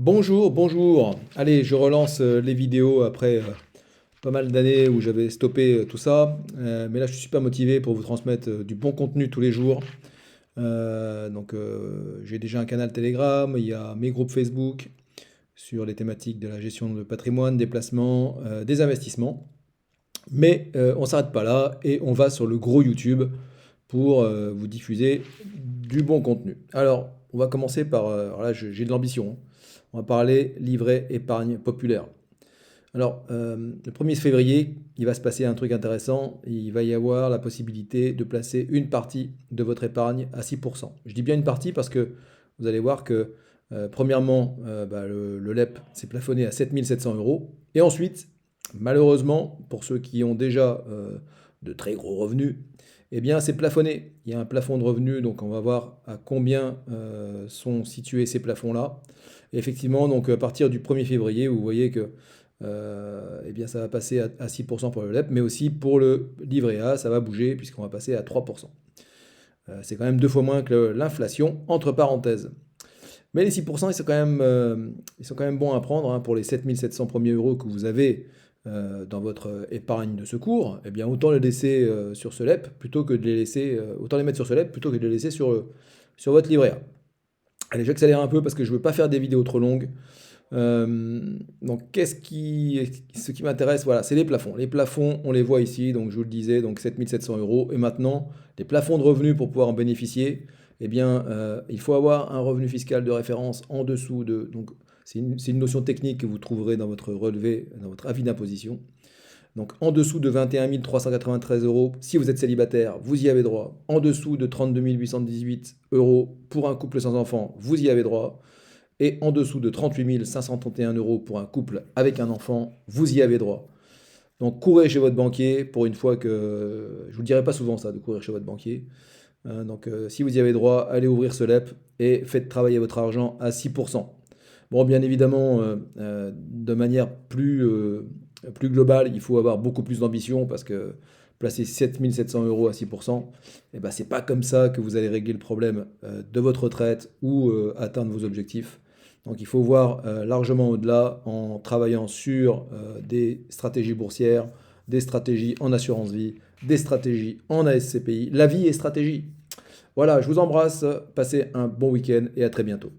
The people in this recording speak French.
Bonjour, bonjour. Allez, je relance les vidéos après pas mal d'années où j'avais stoppé tout ça. Mais là, je suis super motivé pour vous transmettre du bon contenu tous les jours. J'ai déjà un canal Telegram, il y a mes groupes Facebook sur les thématiques de la gestion de patrimoine, des placements, des investissements. Mais on ne s'arrête pas là et on va sur le gros YouTube pour vous diffuser du bon contenu. Alors, on va commencer par... alors là, j'ai de l'ambition, hein. On va parler livret épargne populaire. Alors, le 1er février, il va se passer un truc intéressant. Il va y avoir la possibilité de placer une partie de votre épargne à 6%. Je dis bien une partie parce que vous allez voir que, premièrement, le LEP s'est plafonné à 7 700 euros. Et ensuite, malheureusement, pour ceux qui ont déjà de très gros revenus, eh bien, c'est plafonné. Il y a un plafond de revenus, donc on va voir à combien sont situés ces plafonds-là. Et effectivement, donc à partir du 1er février, vous voyez que eh bien, ça va passer à 6% pour le LEP, mais aussi pour le livret A, ça va bouger puisqu'on va passer à 3%. C'est quand même deux fois moins que l'inflation, entre parenthèses. Mais les 6%, ils sont quand même bons à prendre, hein, pour les 7 700 premiers euros que vous avez dans votre épargne de secours. Eh bien, autant les laisser sur ce LEP plutôt que de les laisser, autant les mettre sur ce LEP plutôt que de les laisser sur votre livret A. Allez, j'accélère un peu parce que je ne veux pas faire des vidéos trop longues. Donc, ce qui m'intéresse, voilà, c'est les plafonds. Les plafonds, on les voit ici, donc je vous le disais, donc 7 700 euros. Et maintenant, les plafonds de revenus pour pouvoir en bénéficier, eh bien, il faut avoir un revenu fiscal de référence en dessous de. Donc, c'est une notion technique que vous trouverez dans votre relevé, dans votre avis d'imposition. Donc, en dessous de 21 393 euros, si vous êtes célibataire, vous y avez droit. En dessous de 32 818 euros pour un couple sans enfant, vous y avez droit. Et en dessous de 38 531 euros pour un couple avec un enfant, vous y avez droit. Donc courez chez votre banquier pour une fois que... Je vous le dirai pas souvent ça, de courir chez votre banquier. Si vous y avez droit, allez ouvrir ce LEP et faites travailler votre argent à 6%. Bon, bien évidemment, de manière plus globale, il faut avoir beaucoup plus d'ambition parce que placer 7 700 euros à 6%, eh ben, c'est pas comme ça que vous allez régler le problème de votre retraite ou atteindre vos objectifs. Donc il faut voir largement au-delà en travaillant sur des stratégies boursières, des stratégies en assurance vie, des stratégies en ASCPI. La vie est stratégie. Voilà, je vous embrasse, passez un bon week-end et à très bientôt.